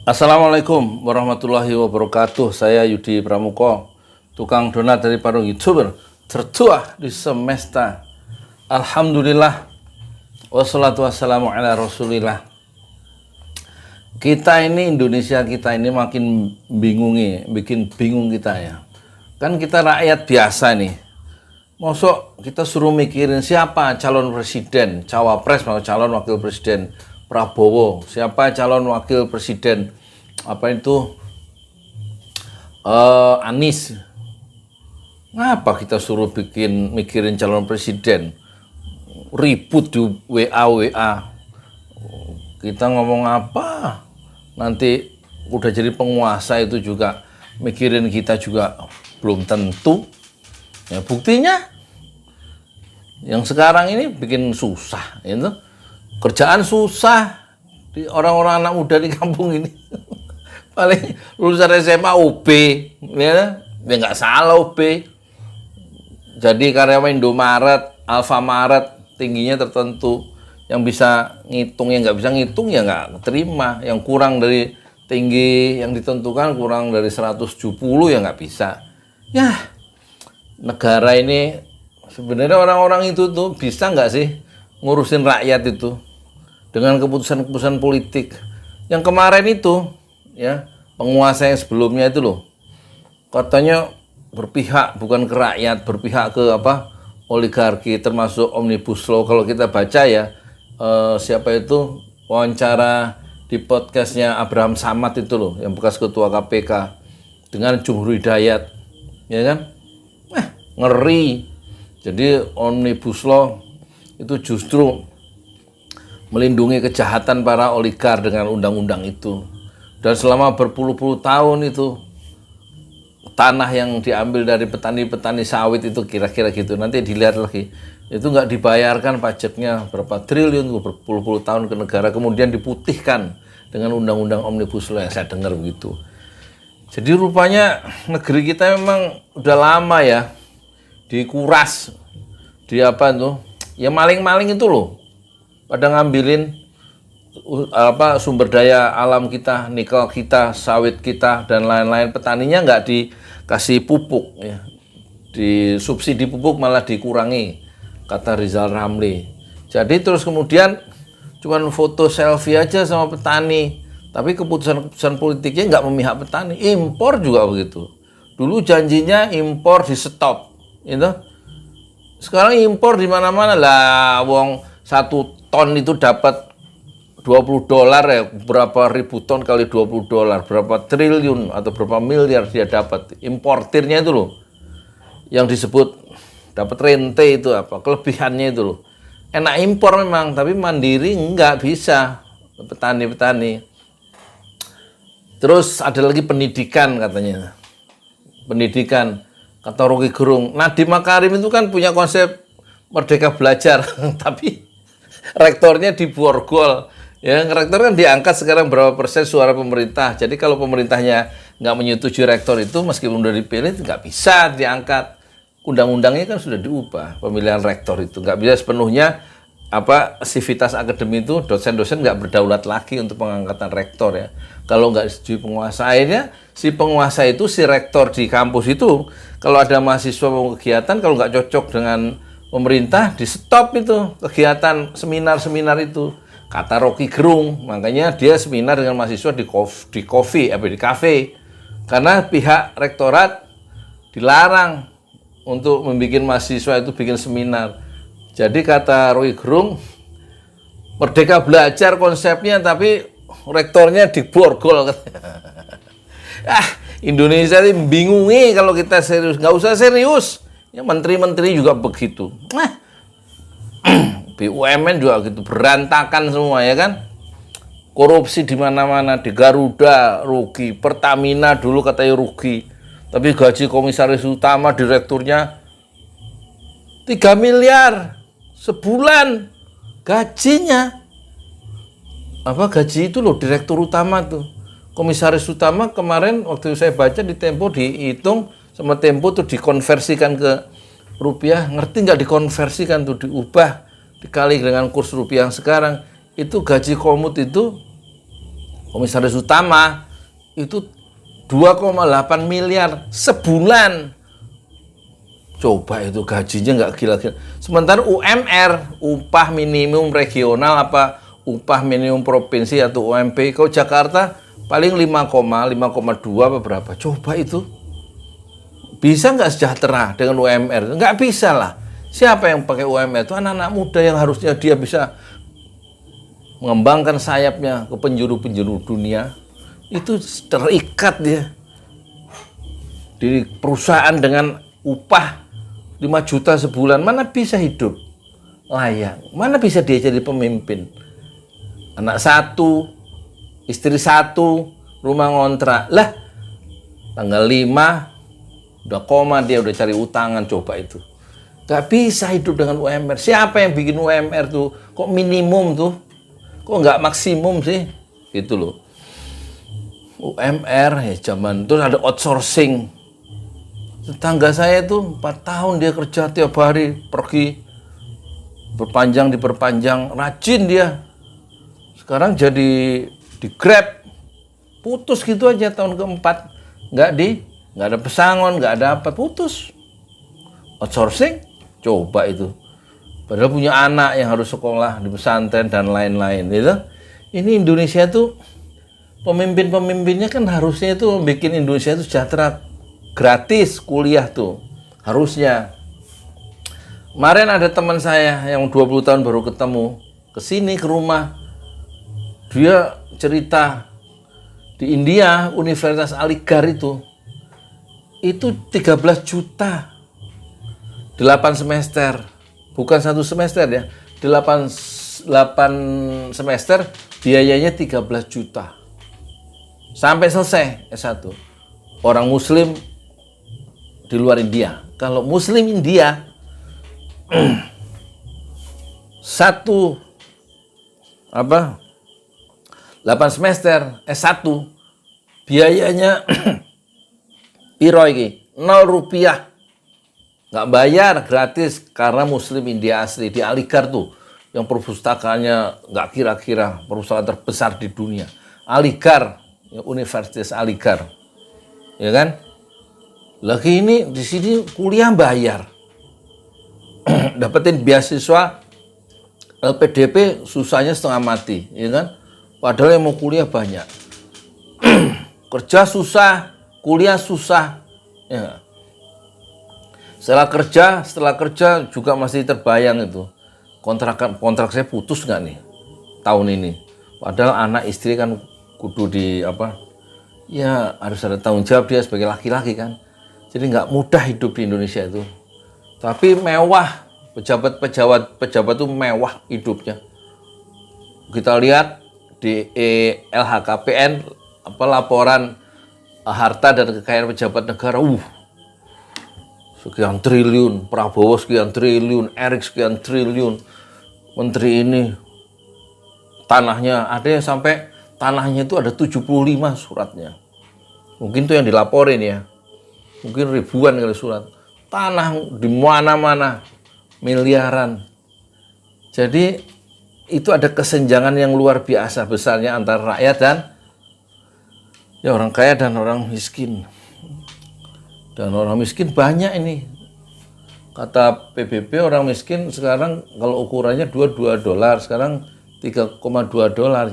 Assalamualaikum warahmatullahi wabarakatuh. Saya Yudi Pramuko, tukang donat dari Parung YouTuber tertua di semesta. Alhamdulillah, wassalatu wassalamu ala rasulillah. Kita ini, Indonesia kita ini makin bikin bingung kita ya. Kan kita rakyat biasa nih. Mosok kita suruh mikirin siapa calon presiden, cawapres mau calon wakil presiden, Prabowo, siapa calon wakil presiden, Anies. Ngapa kita suruh mikirin calon presiden? Ribut di WA. Kita ngomong apa? Nanti udah jadi penguasa itu juga mikirin kita juga belum tentu. Ya buktinya yang sekarang ini bikin susah, itu kerjaan susah di orang-orang anak muda di kampung ini. Paling lulusan SMA UB, ya nggak salah UB. Jadi karyawan Indomaret, Alfamaret tingginya tertentu, yang bisa ngitung, yang nggak bisa ngitung ya nggak terima, yang kurang dari tinggi yang ditentukan kurang dari 170 ya nggak bisa. Ya negara ini sebenarnya orang-orang itu tuh bisa nggak sih ngurusin rakyat itu dengan keputusan-keputusan politik yang kemarin itu ya, penguasa yang sebelumnya itu loh katanya berpihak bukan ke rakyat, berpihak ke oligarki, termasuk Omnibus Law. Kalau kita baca ya, siapa itu wawancara di podcastnya Abraham Samad itu loh, yang bekas ketua KPK dengan Jumhur Hidayat, ya kan, ngeri. Jadi Omnibus Law itu justru melindungi kejahatan para oligar dengan undang-undang itu. Dan selama berpuluh-puluh tahun itu tanah yang diambil dari petani-petani sawit itu kira-kira gitu. Nanti dilihat lagi. Itu nggak dibayarkan pajaknya berapa triliun berpuluh-puluh tahun ke negara, kemudian diputihkan dengan undang-undang Omnibus Law yang saya dengar begitu. Jadi rupanya negeri kita memang udah lama ya dikuras. Ya maling-maling itu loh. Pada ngambilin sumber daya alam kita, nikel kita, sawit kita, dan lain-lain. Petaninya nggak dikasih pupuk, ya. Di subsidi pupuk malah dikurangi, kata Rizal Ramli. Jadi terus kemudian cuman foto selfie aja sama petani, tapi keputusan politiknya nggak memihak petani. Impor juga begitu. Dulu janjinya impor di stop, gitu. Sekarang impor di mana-mana lah, wong 1 ton itu dapat $20 ya, berapa ribu ton kali $20, berapa triliun atau berapa miliar dia dapat. Importirnya itu loh, yang disebut dapat rente itu kelebihannya itu loh. Enak impor memang, tapi mandiri nggak bisa, petani-petani. Terus ada lagi pendidikan katanya. Pendidikan, kata Rocky Gerung. Nadiem Makarim itu kan punya konsep merdeka belajar, tapi rektornya diborgol. Ya, rektor kan diangkat sekarang berapa persen suara pemerintah. Jadi kalau pemerintahnya nggak menyetujui rektor itu, meskipun udah dipilih, nggak bisa diangkat. Undang-undangnya kan sudah diubah, pemilihan rektor itu. Nggak bisa sepenuhnya sivitas akademi itu, dosen-dosen nggak berdaulat lagi untuk pengangkatan rektor ya. Kalau nggak disetujui penguasa, akhirnya si penguasa itu, si rektor di kampus itu, kalau ada mahasiswa mau kegiatan, kalau nggak cocok dengan pemerintah, di stop itu kegiatan seminar-seminar itu, kata Rocky Gerung. Makanya dia seminar dengan mahasiswa di kafe, karena pihak rektorat dilarang untuk membuat mahasiswa itu bikin seminar. Jadi kata Rocky Gerung, merdeka belajar konsepnya, tapi rektornya diborgol. Indonesia ini bingungi kalau kita serius. Nggak usah serius. Ya, menteri-menteri juga begitu. BUMN juga gitu, berantakan semua ya kan. Korupsi di mana-mana, di Garuda rugi, Pertamina dulu katanya rugi. Tapi gaji komisaris utama, direkturnya 3 miliar sebulan gajinya. Gaji itu loh direktur utama tuh. Komisaris utama kemarin waktu saya baca di Tempo dihitung sama Tempo tuh dikonversikan ke rupiah. Ngerti nggak dikonversikan tuh, diubah dikali dengan kurs rupiah yang sekarang. Itu gaji komut itu komisaris utama itu 2,8 miliar sebulan. Coba itu gajinya nggak gila-gila. Sementara UMR, upah minimum regional apa upah minimum provinsi atau UMP, kalau Jakarta paling 5,2 apa berapa. Coba itu. Bisa nggak sejahtera dengan UMR? Nggak bisa lah. Siapa yang pakai UMR? Itu anak-anak muda yang harusnya dia bisa mengembangkan sayapnya ke penjuru-penjuru dunia. Itu terikat dia di perusahaan dengan upah 5 juta sebulan. Mana bisa hidup layak? Mana bisa dia jadi pemimpin? Anak 1, istri 1, rumah ngontrak. Lah, tanggal 5 udah koma, dia udah cari utangan. Coba itu. Gak bisa hidup dengan UMR. Siapa yang bikin UMR tuh? Kok minimum tuh? Kok nggak maksimum sih? Gitu loh. UMR ya zaman itu ada outsourcing. Tetangga saya itu 4 tahun dia kerja tiap hari, pergi diperpanjang, rajin dia. Sekarang jadi di Grab, putus gitu aja tahun keempat, nggak ada pesangon, nggak ada apa, putus. Outsourcing, coba itu. Padahal punya anak yang harus sekolah di pesantren dan lain-lain. Gitu. Ini Indonesia tuh pemimpin-pemimpinnya kan harusnya itu bikin Indonesia itu sejahtera, gratis kuliah tuh harusnya. Kemarin ada teman saya yang 20 tahun baru ketemu, kesini ke rumah. Dia cerita di India, Universitas Aligarh itu 13 juta 8 semester, bukan 1 semester ya, 8 semester biayanya 13 juta sampai selesai S1. Orang Muslim di luar India. Kalau Muslim India 8 semester S1 biayanya piro iki? 0 rupiah. Nggak bayar, gratis, karena Muslim India asli. Di Aligarh tuh yang perpustakaannya nggak kira-kira perusahaan terbesar di dunia. Aligarh, Universitas Aligarh. Ya kan? Lagi ini di sini kuliah bayar. Dapetin beasiswa LPDP susahnya setengah mati, ya kan? Padahal yang mau kuliah banyak. Kerja susah, kuliah susah. Ya. Setelah kerja juga masih terbayang itu. Kontrak saya putus nggak nih tahun ini. Padahal anak istri kan kudu ya harus ada tanggung jawab dia sebagai laki-laki kan. Jadi nggak mudah hidup di Indonesia itu. Tapi mewah, pejabat itu mewah hidupnya. Kita lihat di LHKPN laporan harta dan kekayaan pejabat negara, sekian triliun, Prabowo sekian triliun, Erik sekian triliun, menteri ini tanahnya ada yang sampai tanahnya itu ada 75 suratnya. Mungkin itu yang dilaporin ya, mungkin ribuan kali surat. Tanah di mana-mana miliaran. Jadi itu ada kesenjangan yang luar biasa besarnya antara rakyat dan orang kaya dan orang miskin. Dan orang miskin banyak ini. Kata PBB orang miskin sekarang kalau ukurannya $2 sekarang $3,2.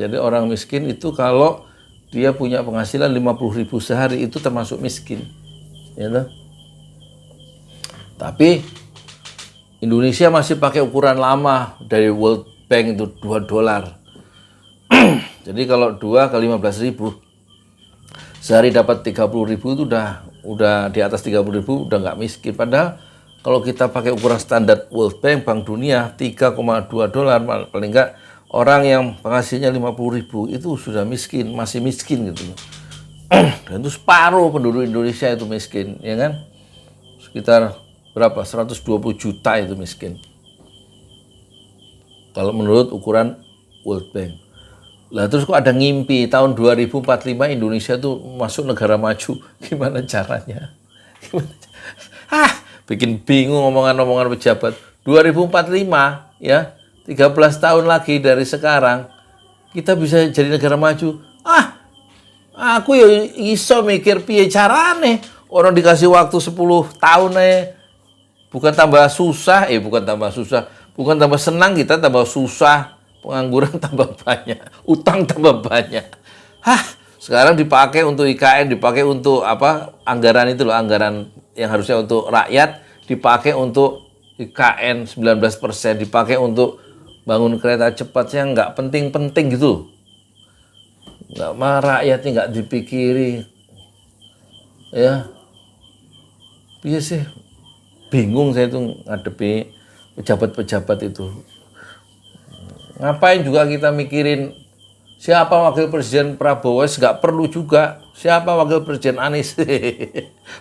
Jadi orang miskin itu kalau dia punya penghasilan 50.000 sehari itu termasuk miskin. Ya toh? Tapi Indonesia masih pakai ukuran lama dari World Bank itu $2. Jadi kalau 2 kali 15.000 sehari dapat 30.000 itu udah di atas 30.000 udah nggak miskin. Padahal kalau kita pakai ukuran standar World Bank, Bank Dunia $3,2 paling nggak orang yang penghasilannya 50.000 itu sudah miskin, masih miskin gitu. Dan itu separuh penduduk Indonesia itu miskin, ya kan? Sekitar berapa? 120 juta itu miskin. Kalau menurut ukuran World Bank. Lah terus kok ada ngimpi tahun 2045 Indonesia tuh masuk negara maju. Gimana caranya? Bikin bingung omongan-omongan pejabat. 2045 ya, 13 tahun lagi dari sekarang kita bisa jadi negara maju. Ah, aku ya iso mikir piye carane. Orang dikasih waktu 10 tahun bukan tambah susah, bukan tambah senang, kita tambah susah, pengangguran tambah banyak, utang tambah banyak. Hah, sekarang dipakai untuk IKN, dipakai untuk apa? Anggaran itu loh, anggaran yang harusnya untuk rakyat dipakai untuk IKN 19%, dipakai untuk bangun kereta cepatnya nggak penting-penting gitu. Nggak mah rakyatnya nggak dipikiri. Ya, iya sih. Bingung saya tuh ngadepi pejabat-pejabat itu. Ngapain juga kita mikirin siapa wakil presiden Prabowo, nggak perlu juga. Siapa wakil presiden Anies.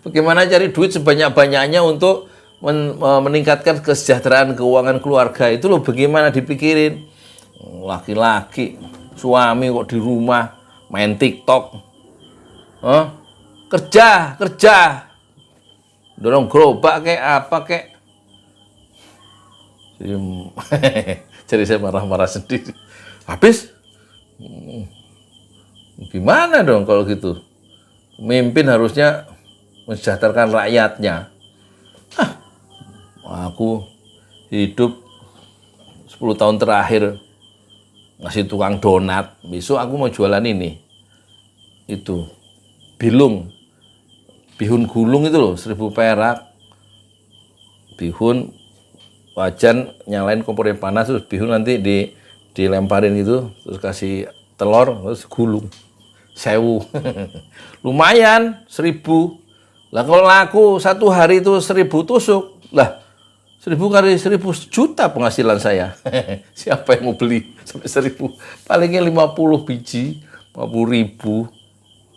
Bagaimana cari duit sebanyak-banyaknya untuk meningkatkan kesejahteraan keuangan keluarga. Itu loh bagaimana dipikirin. Laki-laki, suami kok di rumah main TikTok. Kerja. Dorong gerobak kayak apa kayak. Jadi saya marah-marah sendiri. Habis gimana dong kalau gitu? Pemimpin harusnya mensejahterakan rakyatnya. Aku hidup 10 tahun terakhir ngasih tukang donat. Besok aku mau jualan ini. Itu bihun gulung itu loh, 1.000 perak. Bihun wajan nyalain kompor yang panas, terus bihun nanti dilemparin gitu, terus kasih telur, terus gulung 1.000. Lumayan 1.000. Lah kalau laku satu hari itu 1.000 tusuk, lah 1.000 kali 1.000 juta penghasilan saya. Siapa yang mau beli sampai 1.000? Palingnya 50 biji, 50.000.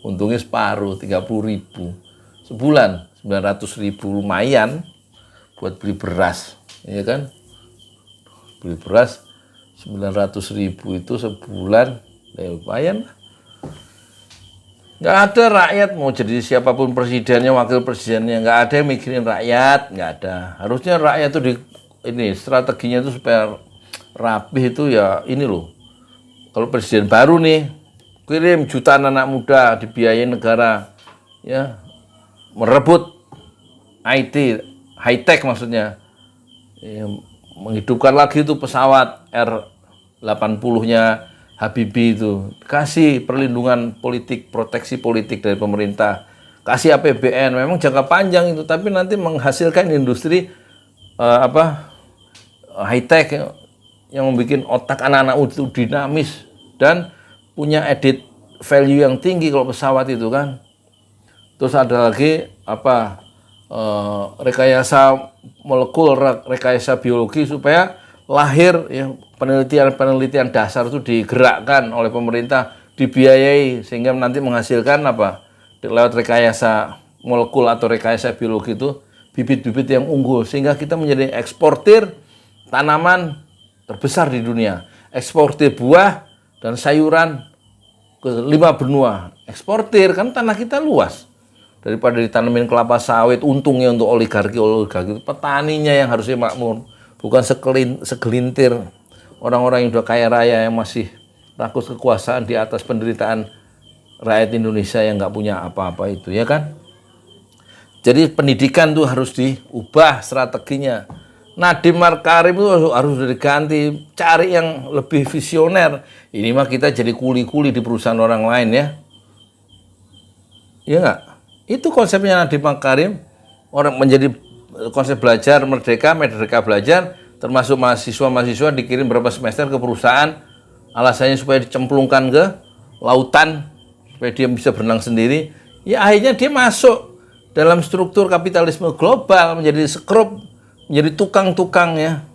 Untungnya separuh, 30.000. Sebulan 900.000, lumayan buat beli beras, ya kan? Beli beras 900.000 itu sebulan, ya lumayan. Nggak ada rakyat mau jadi siapapun presidennya, wakil presidennya, nggak ada yang mikirin rakyat, nggak ada. Harusnya rakyat itu ini strateginya itu supaya rapih itu ya ini loh. Kalau presiden baru nih, kirim jutaan anak muda dibiayain negara, ya merebut IT, high tech maksudnya, ya, menghidupkan lagi itu pesawat R80-nya Habibie itu, kasih perlindungan politik, proteksi politik dari pemerintah, kasih APBN, memang jangka panjang itu, tapi nanti menghasilkan industri high tech yang membuat otak anak-anak itu dinamis dan punya added value yang tinggi kalau pesawat itu kan. Terus ada lagi rekayasa molekul, rekayasa biologi supaya lahir ya, penelitian dasar itu digerakkan oleh pemerintah, dibiayai sehingga nanti menghasilkan lewat rekayasa molekul atau rekayasa biologi itu bibit-bibit yang unggul sehingga kita menjadi eksportir tanaman terbesar di dunia, eksportir buah dan sayuran ke 5 benua, eksportir kan tanah kita luas. Daripada ditanamin kelapa sawit, untungnya untuk oligarki, petaninya yang harusnya makmur. Bukan segelintir orang-orang yang udah kaya raya yang masih rakus kekuasaan di atas penderitaan rakyat Indonesia yang nggak punya apa-apa itu, ya kan? Jadi pendidikan tuh harus diubah strateginya. Nadiem Makarim itu harus diganti, cari yang lebih visioner. Ini mah kita jadi kuli-kuli di perusahaan orang lain ya. Iya nggak? Itu konsepnya Nadiem Makarim, orang menjadi konsep belajar merdeka belajar, termasuk mahasiswa dikirim berapa semester ke perusahaan, alasannya supaya dicemplungkan ke lautan, supaya dia bisa berenang sendiri. Ya akhirnya dia masuk dalam struktur kapitalisme global, menjadi sekrup, menjadi tukang-tukang ya.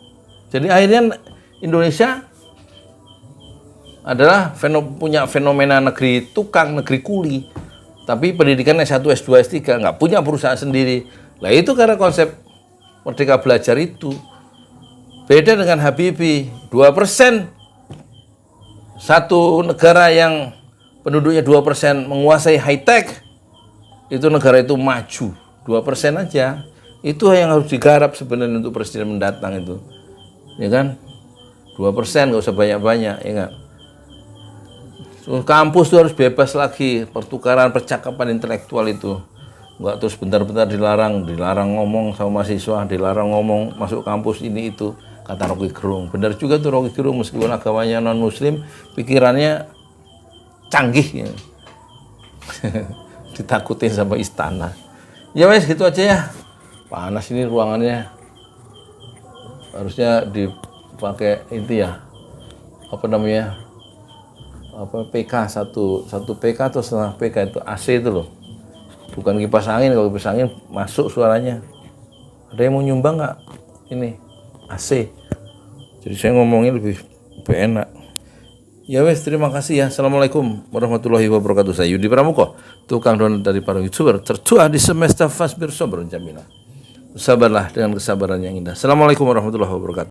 Jadi akhirnya Indonesia adalah punya fenomena negeri tukang, negeri kuli. Tapi pendidikan S1, S2, S3 nggak punya perusahaan sendiri. Lah itu karena konsep merdeka belajar itu. Beda dengan Habibie, 2%. Satu negara yang penduduknya 2% menguasai high tech, itu negara itu maju. 2% aja. Itu yang harus digarap sebenarnya untuk presiden mendatang itu. Ya kan? 2%, nggak usah banyak-banyak, ya nggak? Kampus tuh harus bebas lagi, pertukaran percakapan intelektual itu. Enggak terus bentar-bentar dilarang ngomong sama mahasiswa, dilarang ngomong masuk kampus ini itu, kata Rocky Gerung. Benar juga tuh Rocky Gerung, meskipun agamanya non-muslim, pikirannya canggih ya. Ditakutin sama istana. Ya wes gitu aja ya. Panas ini ruangannya. Harusnya dipakai itu ya. Apa namanya? PK satu PK atau setengah PK itu AC itu loh. Bukan kipas angin, kalau kipas angin masuk suaranya. Ada yang mau nyumbang nggak? Ini AC. Jadi saya ngomongnya lebih enak. Ya wes, terima kasih ya. Assalamualaikum warahmatullahi wabarakatuh. Saya Yudi Pramuko, tukang donat dari para YouTuber tertua di semesta Fasbir Sobrun Jamilah. Sabarlah dengan kesabaran yang indah. Assalamualaikum warahmatullahi wabarakatuh.